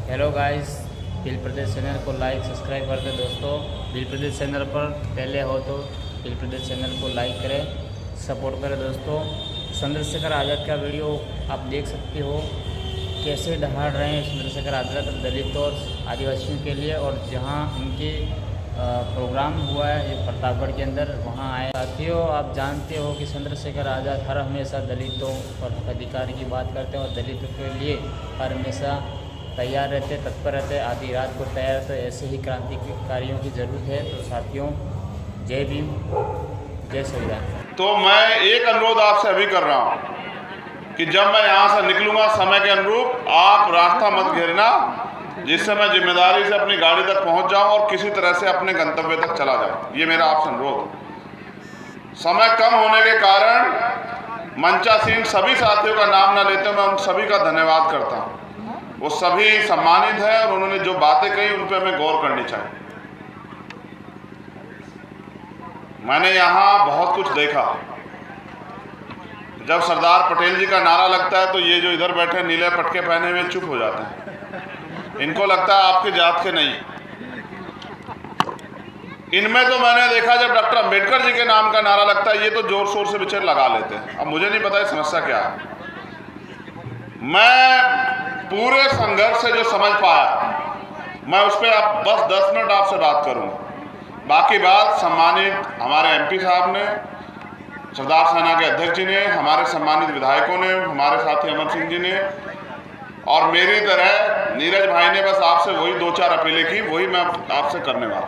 Hello guys, दिल प्रदेश channel को like subscribe कर दें दोस्तों। दिल प्रदेश चैनल पर पहले हो तो दिल प्रदेश चैनल को लाइक करें, सपोर्ट करें दोस्तों। चंद्रशेखर आज़ाद का वीडियो आप देख सकते हो, कैसे दहाड़ रहे हैं चंद्रशेखर आज़ाद दलित और आदिवासियों के लिए। और जहां इनके प्रोग्राम हुआ है ये प्रतापगढ़ के अंदर, वहां आए साथियों। आप जानते हो कि चंद्रशेखर आज़ाद हर हमेशा दलितों और अधिकार की बात करते हैं और दलितों के लिए हर हमेशा तैयार रहते, तत्पर रहते, आधी रात को तैयार रहते। ऐसे ही क्रांतिकारियों की ज़रूरत है। तो साथियों, जय भीम, जय श्री राम। तो मैं एक अनुरोध आपसे अभी कर रहा हूं कि जब मैं यहाँ से निकलूंगा समय के अनुरूप आप रास्ता मत घेरना, जिससे मैं जिम्मेदारी से अपनी गाड़ी तक पहुँच जाऊँ और किसी तरह से अपने गंतव्य तक चला जाऊँ। ये मेरा आपसे अनुरोध। समय कम होने के कारण मंचासीन सभी साथियों का नाम न लेते मैं उन सभी का धन्यवाद करता हूँ। वो सभी सम्मानित हैं और उन्होंने जो बातें कही उन पर हमें गौर करनी चाहिए। मैंने यहाँ बहुत कुछ देखा। जब सरदार पटेल जी का नारा लगता है तो ये जो इधर बैठे नीले पटके पहने हुए चुप हो जाते हैं। इनको लगता है आपके जात के नहीं। इनमें तो मैंने देखा जब डॉक्टर अंबेडकर जी के नाम का नारा लगता है ये तो जोर शोर से बिचर लगा लेते हैं। अब मुझे नहीं पता ये समस्या क्या है। मैं पूरे संघर्ष से जो समझ पाया मैं उस पर आप बस 10 मिनट आपसे बात करूंगा। बाकी बात सम्मानित हमारे एमपी साहब ने, सरदार सेना के अध्यक्ष जी ने, हमारे सम्मानित विधायकों ने, हमारे साथी अमर सिंह जी ने और मेरी तरह नीरज भाई ने बस आपसे वही 2-4 अपीलें की, वही मैं आपसे करने वाला।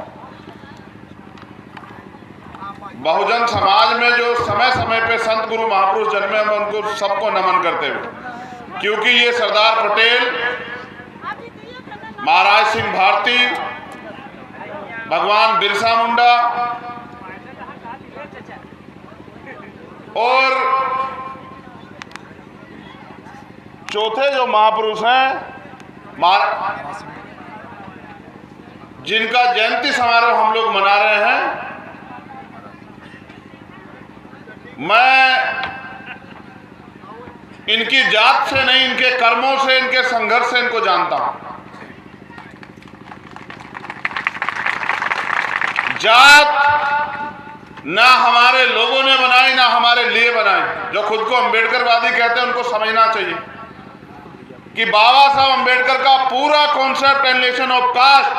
बहुजन समाज में जो समय समय पे संत गुरु महापुरुष जन्मे मैं उनको सबको नमन करते हुए, क्योंकि ये सरदार पटेल, महाराज सिंह भारती, भगवान बिरसा मुंडा और चौथे जो महापुरुष हैं जिनका जयंती समारोह हम लोग मना रहे हैं, मैं इनकी जात से नहीं, इनके कर्मों से, इनके संघर्ष से इनको जानता हूं। जात ना हमारे लोगों ने बनाई ना हमारे लिए बनाई। जो खुद को अंबेडकरवादी कहते हैं उनको समझना चाहिए कि बाबा साहब अंबेडकर का पूरा कॉन्सेप्ट एलिमिनेशन ऑफ कास्ट,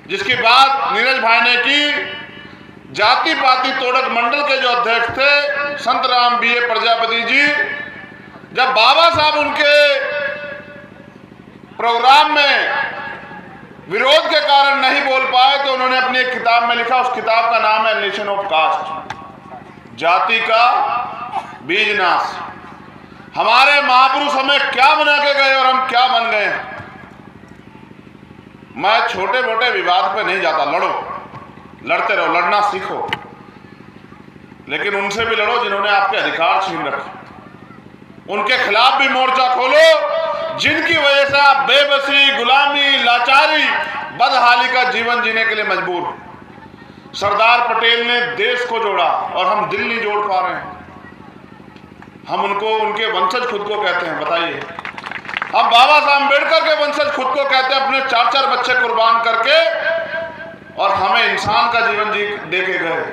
जिसकी बात नीरज भाई ने की, जाति पाति तोड़क मंडल के जो अध्यक्ष थे संत राम बी.ए. प्रजापति जी, जब बाबा साहब उनके प्रोग्राम में विरोध के कारण नहीं बोल पाए तो उन्होंने अपनी एक किताब में लिखा, उस किताब का नाम है एलिमिनेशन ऑफ कास्ट, जाति का बीजनाश। हमारे महापुरुष हमें क्या बना के गए और हम क्या बन गए। मैं छोटे मोटे विवाद पे नहीं जाता। लड़ो, लड़ते रहो, लड़ना सीखो, लेकिन उनसे भी लड़ो जिन्होंने आपके अधिकार छीन रखे। उनके खिलाफ भी मोर्चा खोलो जिनकी वजह से आप बेबसी, गुलामी, लाचारी, बदहाली का जीवन जीने के लिए मजबूर। सरदार पटेल ने देश को जोड़ा और हम दिल नहीं जोड़ पा रहे हैं। हम उनको, उनके वंशज खुद को कहते हैं। बताइए, हम बाबा साहब अम्बेडकर के वंशज खुद को कहते हैं, अपने 4-4 बच्चे कुर्बान करके, और हमें इंसान का जीवन जी दे के गए।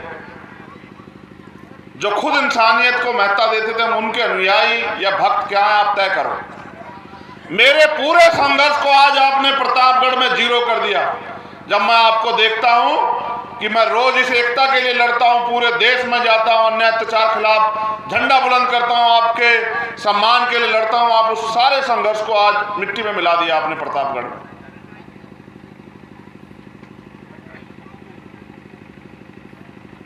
जो खुद इंसानियत को महत्ता देते थे, हम उनके अनुयायी या भक्त क्या है आप तय करो। मेरे पूरे संघर्ष को आज आपने प्रतापगढ़ में जीरो कर दिया। जब मैं आपको देखता हूं कि मैं रोज इस एकता के लिए लड़ता हूं, पूरे देश में जाता हूं, अन्याय अत्याचार खिलाफ झंडा बुलंद करता हूं, आपके सम्मान के लिए लड़ता हूं, आप उस सारे संघर्ष को आज मिट्टी में मिला दिया आपने प्रतापगढ़ में।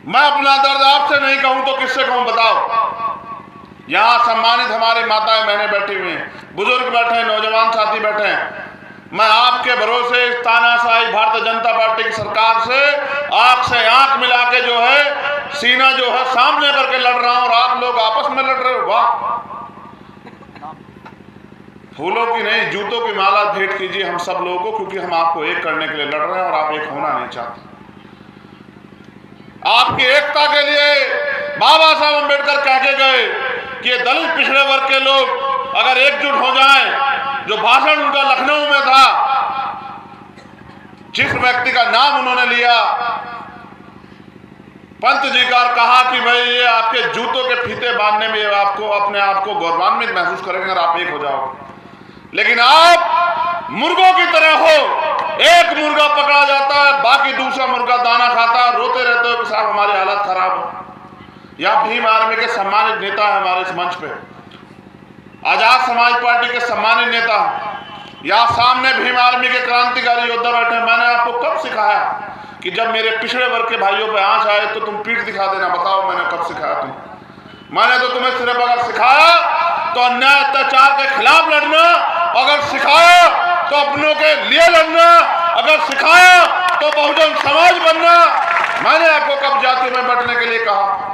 मैं अपना दर्द आपसे नहीं कहूं तो किससे कहूं, बताओ। यहां सम्मानित हमारे माताएं बहनें बैठी हुई हैं, बुजुर्ग बैठे हैं, नौजवान साथी बैठे हैं। मैं आपके भरोसे तानाशाही भारतीय जनता पार्टी की सरकार से आंख से आंख मिला के जो है, सीना जो है सामने करके लड़ रहा हूं और आप लोग आपस में लड़ रहे हो। वाह, फूलों की नहीं जूतों की माला भेंट कीजिए हम सब लोगों को, क्योंकि हम आपको एक करने के लिए लड़ रहे हैं और आप एक होना नहीं चाहते। आपकी एकता के लिए बाबा साहब अम्बेडकर कह के गए कि दलित पिछड़े वर्ग के लोग अगर एकजुट हो जाएं, जो भाषण उनका लखनऊ में जिस व्यक्ति का नाम उन्होंने लिया, पंत जी का, कहा कि भाई ये आपके जूतों के फीते बांधने में आपको अपने आप को गौरवान्वित महसूस करेंगे अगर आप एक हो जाओ। लेकिन आप मुर्गों की तरह हो, एक मुर्गा पकड़ा जाता है, बाकी दूसरा मुर्गा दाना खाता है, रोते रहते हो कि साहब हमारी हालत खराब हो। या भीम आर्मी के सम्मानित नेता है हमारे इस मंच पे, आजाद समाज पार्टी के सम्मानित नेता, या सामने भीम आर्मी के क्रांतिकारी योद्धा बैठे। मैंने आपको कब सिखाया कि जब मेरे पिछड़े वर्ग के भाइयों पे आंच आए तो तुम पीठ दिखा देना? बताओ मैंने कब सिखाया तुम? मैंने तो तुम्हें सिर्फ अगर सिखाया तो अन्याय अत्याचार के खिलाफ लड़ना, अगर सिखाया तो अपनों के लिए लड़ना, अगर सिखाया तो बहुजन समाज बनना। मैंने आपको कब जातियों में बैठने के लिए कहा?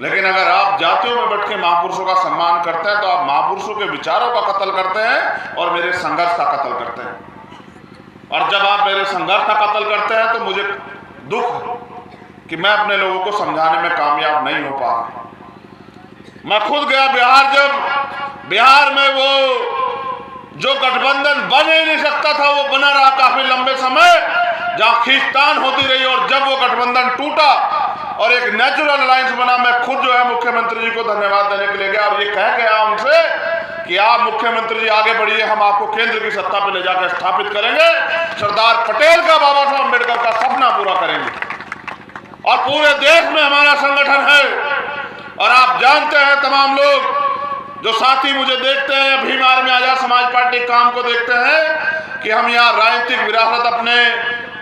लेकिन अगर आप जातियों में बैठ के महापुरुषों का सम्मान करते हैं तो आप महापुरुषों के विचारों का कत्ल करते हैं और मेरे संघर्ष का कत्ल करते हैं। और जब आप मेरे संघर्ष का कत्ल करते हैं तो मुझे दुख कि मैं अपने लोगों को समझाने में कामयाब नहीं हो पा रहा। मैं खुद गया बिहार, जब बिहार में वो जो गठबंधन बन ही नहीं सकता था वो बना रहा काफी लंबे समय, जहां खींचतान होती रही, और जब वो गठबंधन टूटा और एक नेचुरल अलायंस बना, मैं खुद जो है मुख्यमंत्री जी को धन्यवाद देने के लिए गया और ये कह गया उनसे कि आप मुख्यमंत्री जी आगे बढ़िए, हम आपको केंद्र की सत्ता पर ले जाकर स्थापित करेंगे, सरदार पटेल का, बाबा साहब अम्बेडकर का सपना पूरा करेंगे। और पूरे देश में हमारा संगठन है। और आप जानते हैं, तमाम लोग जो साथी मुझे देखते हैं, भीम आर्मी आजाद समाज पार्टी काम को देखते हैं कि हम यहाँ राजनीतिक विरासत अपने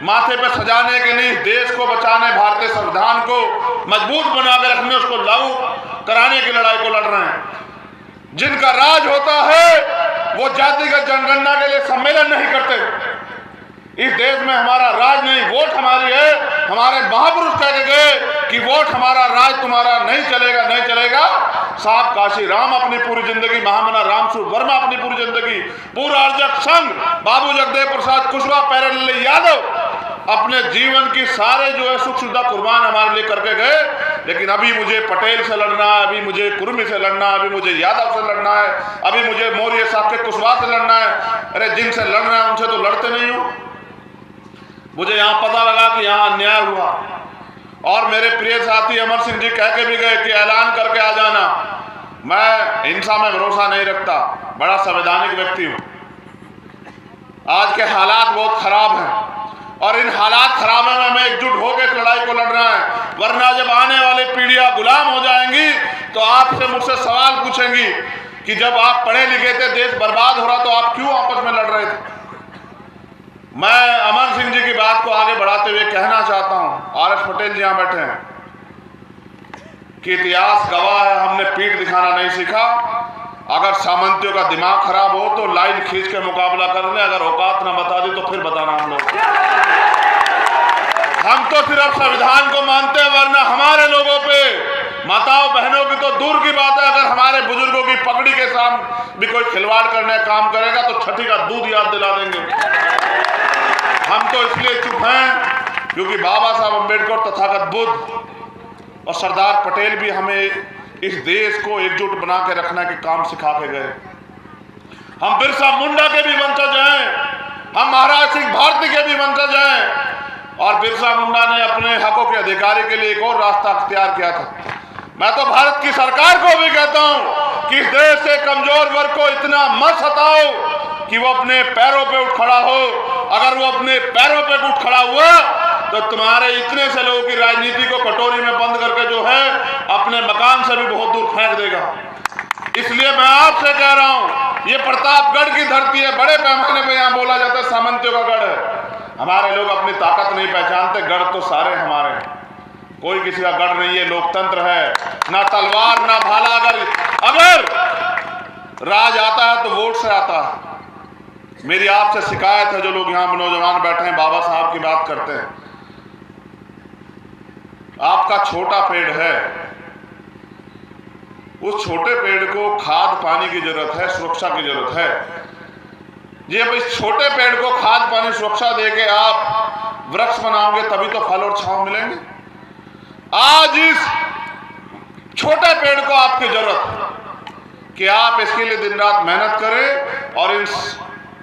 माथे पे सजाने के लिए, देश को बचाने, भारतीय संविधान को मजबूत बनाकर रखने, उसको लागू कराने की लड़ाई को लड़ रहे हैं। जिनका राज होता है वो जातिगत जनगणना के लिए सम्मेलन नहीं करते। इस देश में हमारा राज नहीं, वोट हमारी है। हमारे महापुरुष कह के गए कि वोट हमारा, राज तुम्हारा नहीं चलेगा, नहीं चलेगा। साहब काशी राम अपनी पूरी जिंदगी, महामना रामस्वरूप वर्मा अपनी पूरी जिंदगी, पूरा अर्जक संघ, बाबू जगदेव प्रसाद कुशवाहा, प्यारेलाल यादव अपने जीवन की सारे जो है सुख सुविधा कुर्बान हमारे लिए करके गए। लेकिन अभी मुझे पटेल से लड़ना है, अभी मुझे कुर्मी से लड़ना है, अभी मुझे यादव से लड़ना है, अभी मुझे मौर्य साहब के कुशवाहा से लड़ना है। अरे जिनसे लड़ रहे हैं उनसे तो लड़ते नहीं हो। मुझे यहाँ पता लगा कि यहाँ अन्याय हुआ और मेरे प्रिय साथी अमर सिंह जी कह के भी गए कि ऐलान करके आ जाना। मैं हिंसा में भरोसा नहीं रखता, बड़ा संवैधानिक व्यक्ति हूँ। आज के हालात बहुत खराब हैं और इन हालात खराब में हमें एकजुट होकर इस लड़ाई को लड़ना है। वरना जब आने वाली पीढ़ियां गुलाम हो जाएंगी तो आपसे मुझसे सवाल पूछेंगी कि जब आप पढ़े लिखे थे, देश बर्बाद हो रहा, तो आप क्यों आपस में लड़ रहे थे? मैं अमर सिंह जी की बात को आगे बढ़ाते हुए कहना चाहता हूं, आर एस पटेल जी यहां बैठे हैं, कि इतिहास गवाह है, हमने पीठ दिखाना नहीं सीखा। अगर सामंतियों का दिमाग खराब हो तो लाइन खींच के मुकाबला कर ले, अगर औकात ना बता दी तो फिर बताना हम लोग। हम तो सिर्फ संविधान को मानते हैं, वरना हमारे लोगों पे, माताओं बहनों की तो दूर की बात है, अगर हमारे बुजुर्गों की पगड़ी के साथ भी कोई खिलवाड़ करने का काम करेगा तो छठी का दूध याद दिला देंगे। हम तो इसलिए चुप हैं क्योंकि बाबा साहब अम्बेडकर, तथागत बुद्ध और सरदार पटेल भी हमें इस देश को एकजुट बना के रखने के काम सिखा के गए। हम बिरसा मुंडा के भी वंशज हैं, हम महाराज सिंह भारती के भी वंशज हैं। और बिरसा मुंडा ने अपने हकों के अधिकारी के लिए एक और रास्ता अख्तियार किया था। मैं तो भारत की सरकार को भी कहता हूं कि इस देश से कमजोर वर्ग को इतना मत सताओ कि वो अपने पैरों पे उठ खड़ा हो। अगर वो अपने पैरों पे उठ खड़ा हुआ तो तुम्हारे इतने से लोगों की राजनीति को कटोरी में बंद करके जो है अपने मकान से भी बहुत दूर फेंक देगा। इसलिए मैं आपसे कह रहा हूं, ये प्रतापगढ़ की धरती है, बड़े पैमाने पे यहाँ बोला जाता है सामंतियों का गढ़ है। हमारे लोग अपनी ताकत नहीं पहचानते, गढ़ तो सारे हमारे हैं, कोई किसी का गढ़ नहीं है। लोकतंत्र है, ना तलवार ना भाला। अगर राज आता है तो वोट से आता है। मेरी आपसे शिकायत है, जो लोग यहाँ नौजवान बैठे हैं, बाबा साहब की बात करते हैं, आपका छोटा पेड़ है, उस छोटे पेड़ को खाद पानी की जरूरत है, सुरक्षा की जरूरत है। जी, अब इस छोटे पेड़ को खाद पानी सुरक्षा देके आप वृक्ष बनाओगे तभी तो फल और छांव मिलेंगे। आज इस छोटे पेड़ को आपकी जरूरत कि आप इसके लिए दिन रात मेहनत करें और इन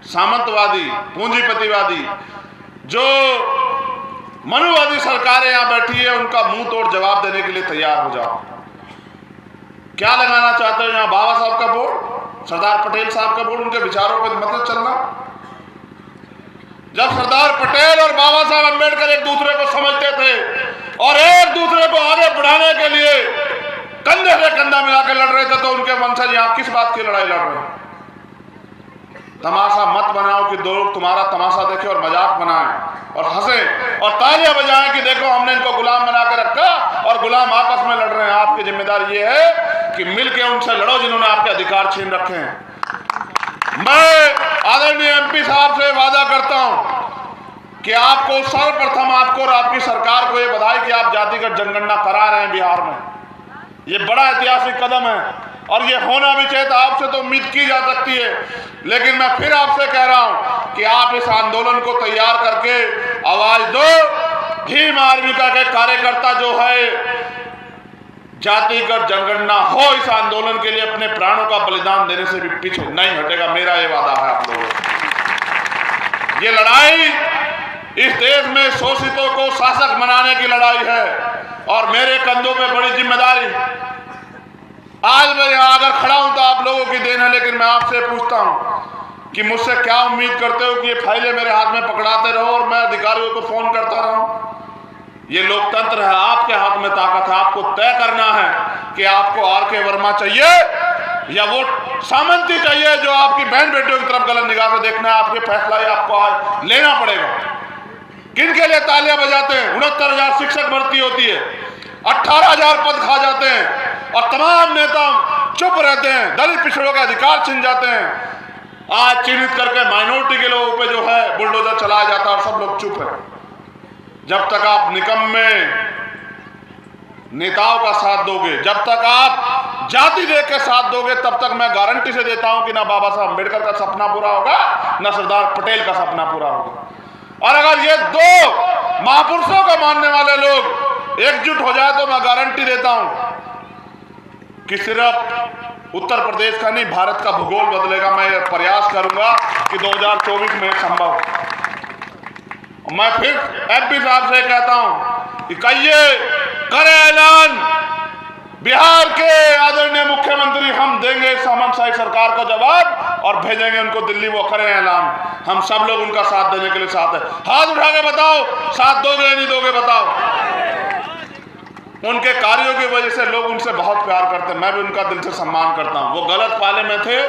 सामंतवादी, पूंजीपतिवादी, जो मनुवादी सरकारें यहाँ बैठी है, उनका मुंह तोड़ जवाब देने के लिए तैयार हो जाओ। क्या लगाना चाहते हो यहाँ? बाबा साहब का बोर्ड, सरदार पटेल साहब का बोर्ड, उनके विचारों पर मतलब चलना। जब सरदार पटेल और बाबा साहब अम्बेडकर एक दूसरे को समझते थे और एक दूसरे को आगे बढ़ाने के लिए कंधे से कंधा मिला के लड़ रहे थे, तो उनके वंशज यहाँ किस बात की लड़ाई लड़ रहे हैं? तमाशा मत बनाओ कि दो लोग तुम्हारा तमाशा देखें और मजाक बनाएं और हंसें और तालियां बजाएं कि देखो हमने इनको गुलाम बना के रखा और गुलाम आपस में लड़ रहे हैं। आपकी जिम्मेदारी ये है कि मिलके उनसे लड़ो जिन्होंने आपके अधिकार छीन रखे हैं। मैं आदरणीय एमपी साहब से वादा करता हूं कि आपको सर्वप्रथम आपको और आपकी सरकार को ये बधाई कि आप जातिगत जनगणना करा रहे हैं बिहार में। ये बड़ा ऐतिहासिक कदम है और ये होना भी चाहिए। आपसे तो उम्मीद की जा सकती है, लेकिन मैं फिर आपसे कह रहा हूं कि आप इस आंदोलन को तैयार करके आवाज दो। भीम आर्मी का के कार्यकर्ता जो है जातिगत जनगणना हो इस आंदोलन के लिए अपने प्राणों का बलिदान देने से भी पीछे नहीं हटेगा। मेरा ये वादा है आप लोगों को। ये लड़ाई इस देश में शोषितों को शासक बनाने की लड़ाई है और मेरे कंधों पे बड़ी जिम्मेदारी। आज मैं यहाँ अगर खड़ा हूं तो आप लोगों की देन है, लेकिन मैं आपसे पूछता हूं कि मुझसे क्या उम्मीद करते हो कि ये फाइलें मेरे हाथ में पकड़ाते रहो और मैं अधिकारियों को फोन करता रहूं? ये लोकतंत्र है, आपके हाथ में ताकत है। आपको तय करना है कि आपको आर.के. वर्मा चाहिए या वो सामंती चाहिए जो आपकी बहन बेटियों की तरफ गलत निगाह से देखना है। आपके फैसला ही आपको आज लेना पड़ेगा। किन के लिए तालियां बजाते हैं? 69,000 शिक्षक भर्ती होती है, 18,000 पद खा जाते हैं और तमाम नेता चुप रहते हैं, दलित पिछड़ों के अधिकार छिन जाते हैं। आज चिन्हित करके माइनॉरिटी के लोगों पे जो है बुलडोजर चलाया जाता है और सब लोग चुप है। जब तक आप निकम्मे नेताओं का साथ दोगे, जब तक आप जाति देख के साथ दोगे, तब तक मैं गारंटी से देता हूं कि ना बाबा साहब अम्बेडकर का सपना पूरा होगा, ना सरदार पटेल का सपना पूरा होगा। और अगर ये दो महापुरुषों को मानने वाले लोग एकजुट हो जाए तो मैं गारंटी देता हूं कि सिर्फ उत्तर प्रदेश का नहीं, भारत का भूगोल बदलेगा। मैं ये प्रयास करूंगा कि 2024 में संभव। मैं फिर एमपी साहब से कहता हूं कि कहिए, करे ऐलान बिहार के आदरणीय मुख्यमंत्री, हम देंगे सामंत शाही सरकार को जवाब और भेजेंगे उनको दिल्ली। वो करें ऐलान, हम सब लोग उनका साथ देने के लिए साथ है। हाथ उठा के बताओ, साथ दोगे नहीं दोगे बताओ। उनके कार्यों की वजह से लोग उनसे बहुत प्यार करते हैं, मैं भी उनका दिल से सम्मान करता हूं। वो गलत पाले में थे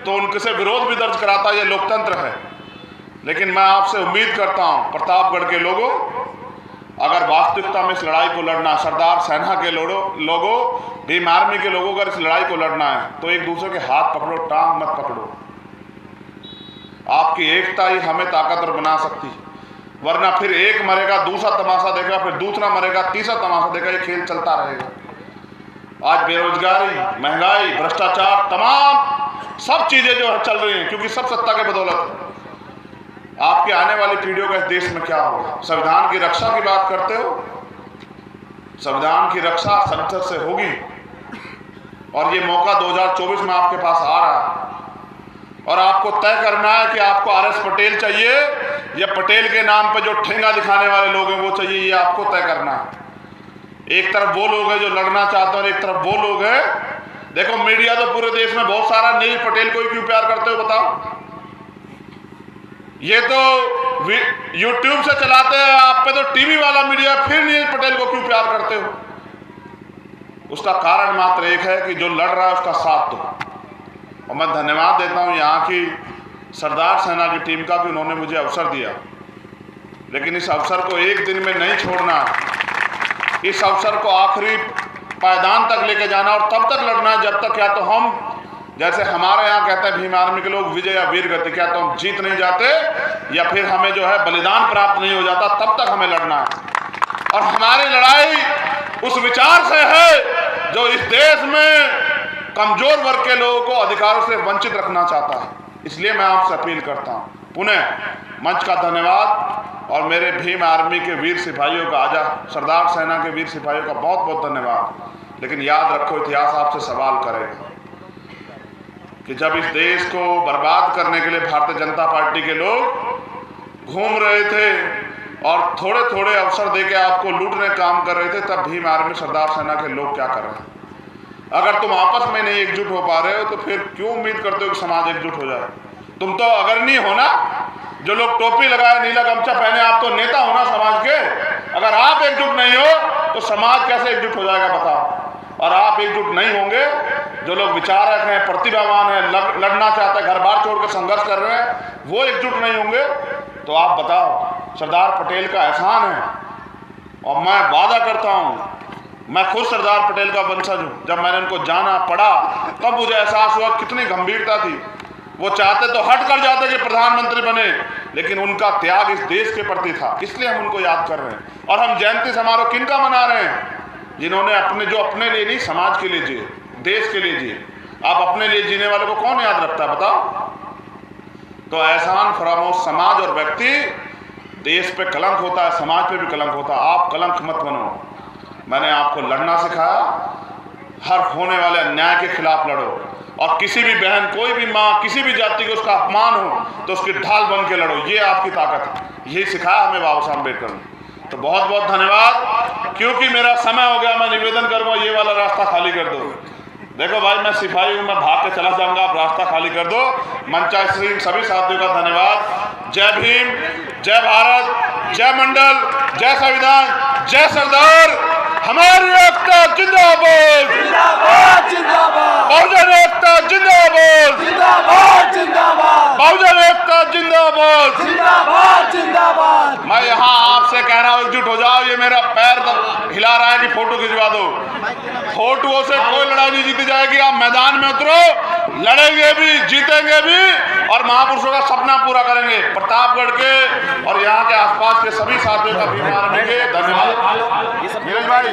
तो उनके से विरोध भी दर्ज कराता, ये लोकतंत्र है। लेकिन मैं आपसे उम्मीद करता हूं प्रतापगढ़ के लोगों, अगर वास्तविकता में इस लड़ाई को लड़ना, सरदार सेना के लोगों, भीम आर्मी के लोगों, अगर इस लड़ाई को लड़ना है तो एक दूसरे के हाथ पकड़ो, टांग मत पकड़ो। आपकी एकता ही हमें ताकतवर बना सकती है, वरना फिर एक मरेगा, दूसरा तमाशा देगा, फिर दूसरा मरेगा, तीसरा तमाशा देगा। ये खेल चलता रहेगा। आज बेरोजगारी, महंगाई, भ्रष्टाचार, तमाम सब चीजें जो है चल रही हैं, क्योंकि सब सत्ता के बदौलत। आपके आने वाली पीढ़ियों का इस देश में क्या होगा? संविधान की रक्षा की बात करते हो, संविधान की रक्षा संसद से होगी और ये मौका 2024 में आपके पास आ रहा है और आपको तय करना है कि आपको आर.एस. पटेल चाहिए या पटेल के नाम पर जो ठेंगा दिखाने वाले लोग हैं वो चाहिए। ये आपको तय करना है। एक तरफ वो लोग हैं जो लड़ना चाहते हैं और एक तरफ वो लोग हैं। देखो, मीडिया तो पूरे देश में बहुत सारा, नहीं पटेल को ही क्यों प्यार करते हो बताओ? ये तो YouTube से चलाते हैं, आप पे तो टीवी वाला मीडिया, फिर नहीं पटेल को क्यों प्यार करते हो? उसका कारण मात्र एक है कि जो लड़ रहा है उसका साथ दो। और मैं धन्यवाद देता हूं यहाँ की सरदार सेना की टीम का कि उन्होंने मुझे अवसर दिया, लेकिन इस अवसर को एक दिन में नहीं छोड़ना, इस अवसर को आखिरी पायदान तक लेके जाना और तब तक लड़ना है जब तक या तो हम, जैसे हमारे यहाँ कहते हैं भीम आर्मी के लोग, विजय या वीर गति, क्या तो हम जीत नहीं जाते या फिर हमें जो है बलिदान प्राप्त नहीं हो जाता, तब तक हमें लड़ना है। और हमारी लड़ाई उस विचार से है जो इस देश में कमजोर वर्ग के लोगों को अधिकारों से वंचित रखना चाहता है। इसलिए मैं आपसे अपील करता हूँ, पुनः मंच का धन्यवाद और मेरे भीम आर्मी के वीर सिपाहियों का, आजाद सरदार सेना के वीर सिपाहियों का बहुत बहुत धन्यवाद। लेकिन याद रखो, इतिहास आपसे सवाल करेगा। कि जब इस देश को बर्बाद करने के लिए भारतीय जनता पार्टी के लोग घूम रहे थे और थोड़े थोड़े अवसर देके आपको लूटने काम कर रहे थे, तब भीम आर्मी सरदार सेना के लोग क्या कर रहे हैं? अगर तुम आपस में नहीं एकजुट हो पा रहे हो तो फिर क्यों उम्मीद करते हो कि समाज एकजुट हो जाए? तुम तो अग्रणी हो ना, जो लोग टोपी लगाए, नीला गमछा पहने, आप तो नेता हो ना समाज के। अगर आप एकजुट नहीं हो तो समाज कैसे एकजुट हो जाएगा बताओ? और आप एकजुट नहीं होंगे, जो लोग विचारक हैं, प्रतिभावान हैं, लड़ना चाहते हैं, घर बार छोड़ के संघर्ष कर रहे हैं, वो एकजुट नहीं होंगे, तो आप बताओ। सरदार पटेल का एहसान है और मैं वादा करता हूँ, मैं खुद सरदार पटेल का वंशज हूँ। जब मैंने उनको जाना पढ़ा तब मुझे एहसास हुआ कितनी गंभीरता थी। वो चाहते तो हट कर जाते कि प्रधानमंत्री बने, लेकिन उनका त्याग इस देश के प्रति था, इसलिए हम उनको याद कर रहे हैं। और हम जयंती समारोह किनका मना रहे हैं? जिन्होंने अपने लिए नहीं, समाज के लिए जिए, देश के लिए जिए। आप अपने लिए जीने वालों को कौन याद रखता है बताओ? तो एहसान फरामोश समाज और व्यक्ति, देश पे कलंक होता है, समाज पे भी कलंक होता है। आप कलंक मत बनो। मैंने आपको लड़ना सिखाया, हर होने वाले अन्याय के खिलाफ लड़ो, और किसी भी बहन, कोई भी माँ, किसी भी जाति को उसका अपमान हो तो उसकी ढाल बन के लड़ो, ये आपकी ताकत है। यही सिखाया हमें बाबा साहब अम्बेडकर ने। तो बहुत बहुत धन्यवाद। क्योंकि मेरा समय हो गया, मैं निवेदन करूँगा ये वाला रास्ता खाली कर दो। देखो भाई, मैं सिपाही हूँ, मैं भाग के चला जाऊंगा, आप रास्ता खाली कर दो। मंचासीन सभी साथियों का धन्यवाद। जय भीम, जय भारत, जय मंडल, जय संविधान, जय सरदार। हमारी एकता जिंदाबाद, जिंदाबाद जिंदाबाद, बहुजन एकता जिंदाबाद, जिंदाबाद जिंदाबाद, बहुजन एकता जिंदाबाद, जिंदाबाद जिंदाबाद। मैं यहाँ आपसे कह रहा हूँ एकजुट हो जाओ। ये मेरा पैर हिला रहा है कि फोटो खिंचवा दो। फोटोओं से कोई लड़ाई नहीं जीती जाएगी। आप मैदान में उतरो, लड़ेंगे भी, जीतेंगे भी और महापुरुषों का सपना पूरा करेंगे। प्रतापगढ़ के और यहाँ के आसपास के सभी साथियों का भीम आर्मी के धन्यवाद। नीरज भाई।